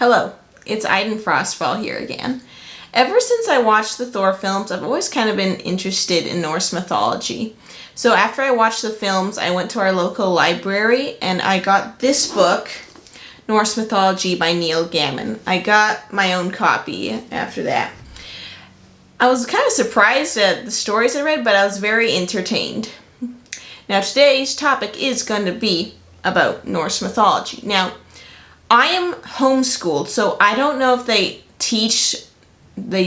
Hello, it's Idunn FrostFall here again. Ever since I watched the Thor films, I've always kind of been interested in Norse mythology. So after I watched the films, I went to our local library and I got this book, Norse Mythology by Neil Gaiman. I got my own copy after that. I was kind of surprised at the stories I read, but I was very entertained. Now today's topic is going to be about Norse mythology. Now, I am homeschooled, so I don't know if they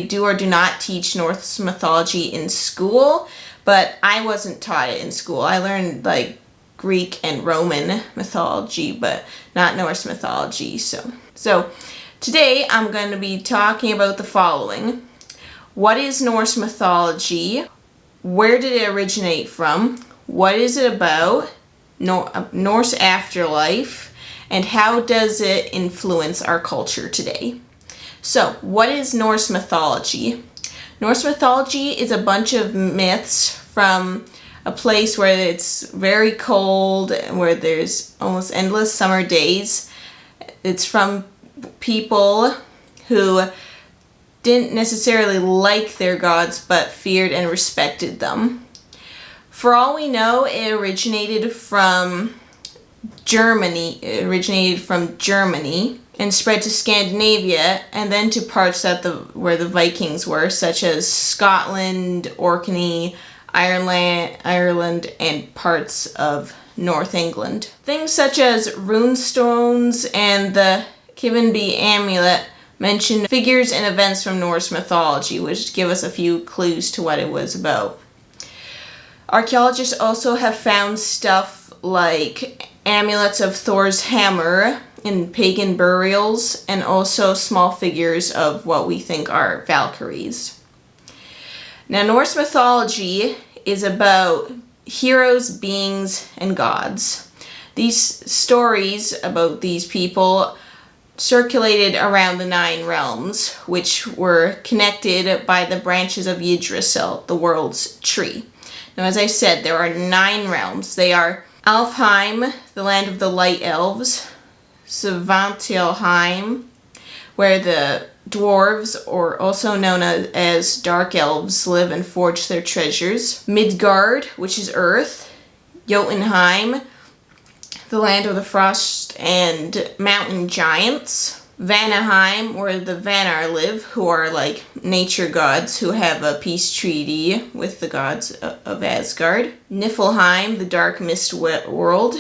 do or do not teach Norse mythology in school, but I wasn't taught it in school. I learned like Greek and Roman mythology, but not Norse mythology. So today I'm going to be talking about the following. What is Norse mythology? Where did it originate from? What is it about? Norse afterlife. And how does it influence our culture today? So, what is Norse mythology? Norse mythology is a bunch of myths from a place where it's very cold, where there's almost endless summer days. It's from people who didn't necessarily like their gods, but feared and respected them. For all we know, it originated from Germany and spread to Scandinavia and then to parts where the Vikings were, such as Scotland, Orkney, Ireland, and parts of North England. Things such as runestones and the Kivenby amulet mention figures and events from Norse mythology, which give us a few clues to what it was about. Archaeologists also have found stuff like amulets of Thor's hammer in pagan burials, and also small figures of what we think are Valkyries. Now, Norse mythology is about heroes, beings, and gods. These stories about these people circulated around the 9 realms, which were connected by the branches of Yggdrasil, the world's tree. Now, as I said, there are 9 realms. They are Alfheim, the land of the light elves, Svartalfheim, where the dwarves, or also known as dark elves, live and forge their treasures, Midgard, which is earth, Jotunheim, the land of the frost and mountain giants, Vanaheim, where the Vanar live, who are like nature gods who have a peace treaty with the gods of Asgard. Niflheim, the dark mist world.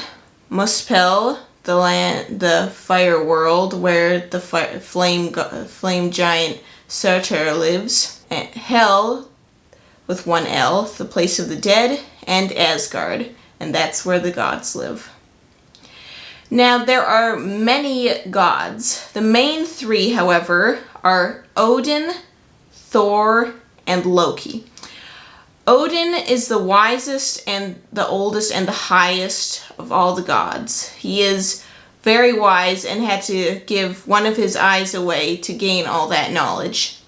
Muspel, the fire world, where the flame giant Surtur lives. And Hel, with one L, the place of the dead. And Asgard, and that's where the gods live. Now, there are many gods. The main 3, however, are Odin, Thor, and Loki. Odin is the wisest and the oldest and the highest of all the gods. He is very wise and had to give one of his eyes away to gain all that knowledge.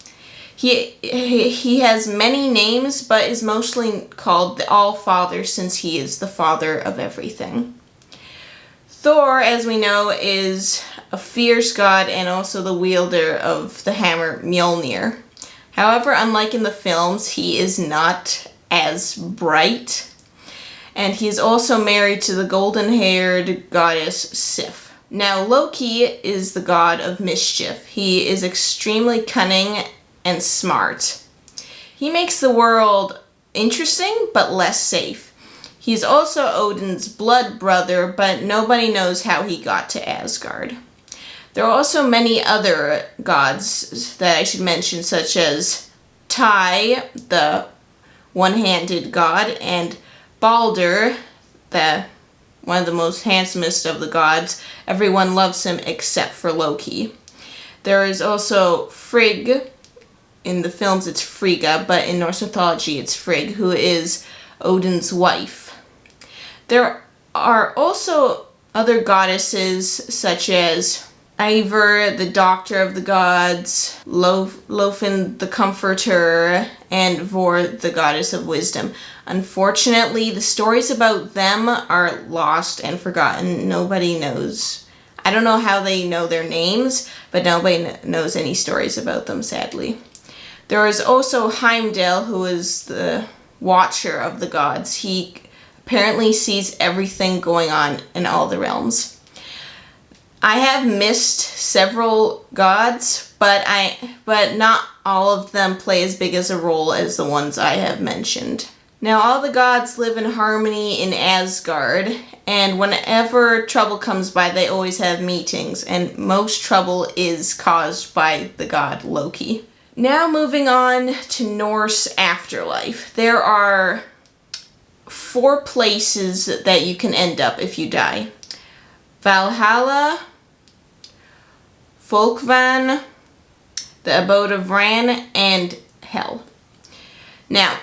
He has many names, but is mostly called the All-Father since he is the father of everything. Thor, as we know, is a fierce god and also the wielder of the hammer Mjolnir. However, unlike in the films, he is not as bright. And he is also married to the golden-haired goddess Sif. Now, Loki is the god of mischief. He is extremely cunning and smart. He makes the world interesting, but less safe. He's also Odin's blood brother, but nobody knows how he got to Asgard. There are also many other gods that I should mention, such as Ty, the one-handed god, and Balder, one of the most handsomest of the gods. Everyone loves him except for Loki. There is also Frigg. In the films it's Frigga, but in Norse mythology it's Frigg, who is Odin's wife. There are also other goddesses such as Eivor, the doctor of the gods, Lofn, the comforter, and Vor, the goddess of wisdom. Unfortunately, the stories about them are lost and forgotten. Nobody knows I don't know how they know their names, but nobody knows any stories about them, sadly. There is also Heimdall, who is the watcher of the gods. He apparently sees everything going on in all the realms. I have missed several gods, but not all of them play as big as a role as the ones I have mentioned. Now, all the gods live in harmony in Asgard, and whenever trouble comes by, they always have meetings, and most trouble is caused by the god Loki. Now moving on to Norse afterlife. There are 4 places that you can end up if you die. Valhalla, Folkvan, the Abode of Ran, and Hell. Now,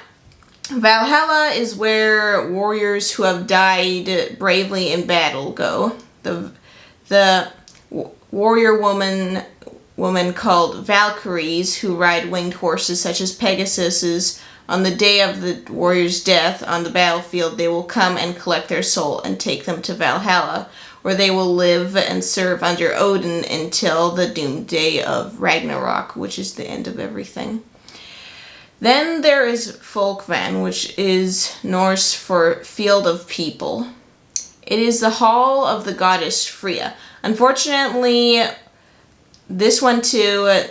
Valhalla is where warriors who have died bravely in battle go. The warrior woman called Valkyries, who ride winged horses such as Pegasus's, on the day of the warrior's death on the battlefield, they will come and collect their soul and take them to Valhalla, where they will live and serve under Odin until the doomed day of Ragnarok, which is the end of everything. Then there is Folkvan, which is Norse for field of people. It is the hall of the goddess Freya. Unfortunately, this one too,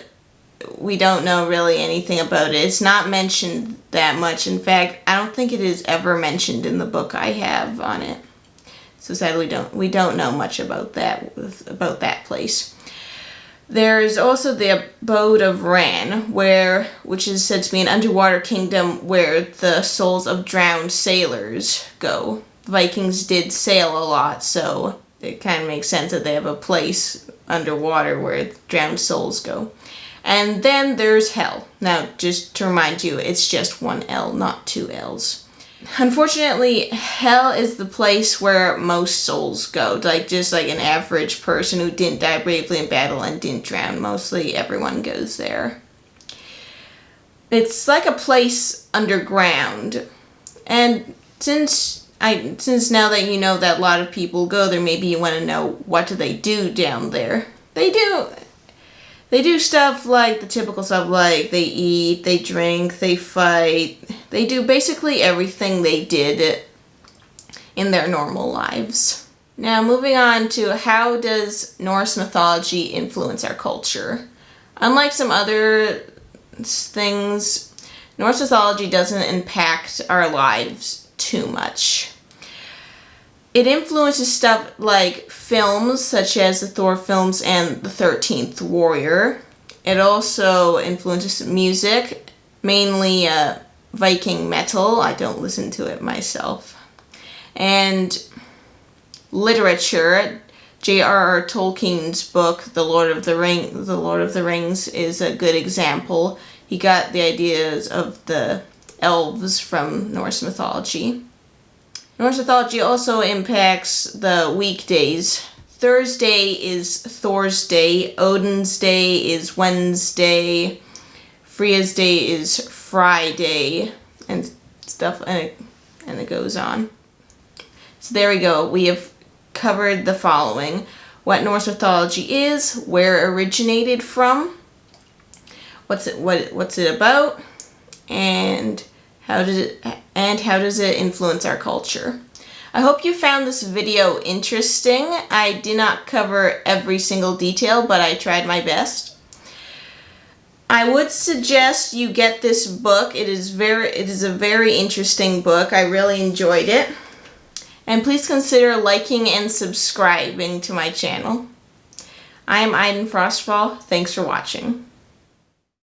we don't know really anything about it. It's not mentioned that much. In fact, I don't think it is ever mentioned in the book I have on it. So sadly, we don't know much about that place. There is also the Abode of Ran, which is said to be an underwater kingdom where the souls of drowned sailors go. Vikings did sail a lot, so it kind of makes sense that they have a place underwater where drowned souls go. And then there's Hell. Now, just to remind you, it's just 1 L, not 2 L's. Unfortunately, Hell is the place where most souls go. Just like an average person who didn't die bravely in battle and didn't drown. Mostly everyone goes there. It's like a place underground. And since now that you know that a lot of people go there, maybe you want to know what do they do down there. They do stuff like the typical stuff, like they eat, they drink, they fight. They do basically everything they did in their normal lives. Now, moving on to how does Norse mythology influence our culture? Unlike some other things, Norse mythology doesn't impact our lives too much. It influences stuff like films, such as the Thor films and the 13th Warrior. It also influences music, mainly Viking metal. I don't listen to it myself. And literature. J.R.R. Tolkien's book, The Lord of the Rings, is a good example. He got the ideas of the elves from Norse mythology. Norse mythology also impacts the weekdays. Thursday is Thor's day, Odin's day is Wednesday, Freya's day is Friday, and stuff, and it goes on. So there we go. We have covered the following: what Norse mythology is, where it originated from, what's it about, and how does it influence our culture? I hope you found this video interesting. I did not cover every single detail, but I tried my best. I would suggest you get this book. It is a very interesting book. I really enjoyed it. And please consider liking and subscribing to my channel. I am Idunn FrostFall. Thanks for watching.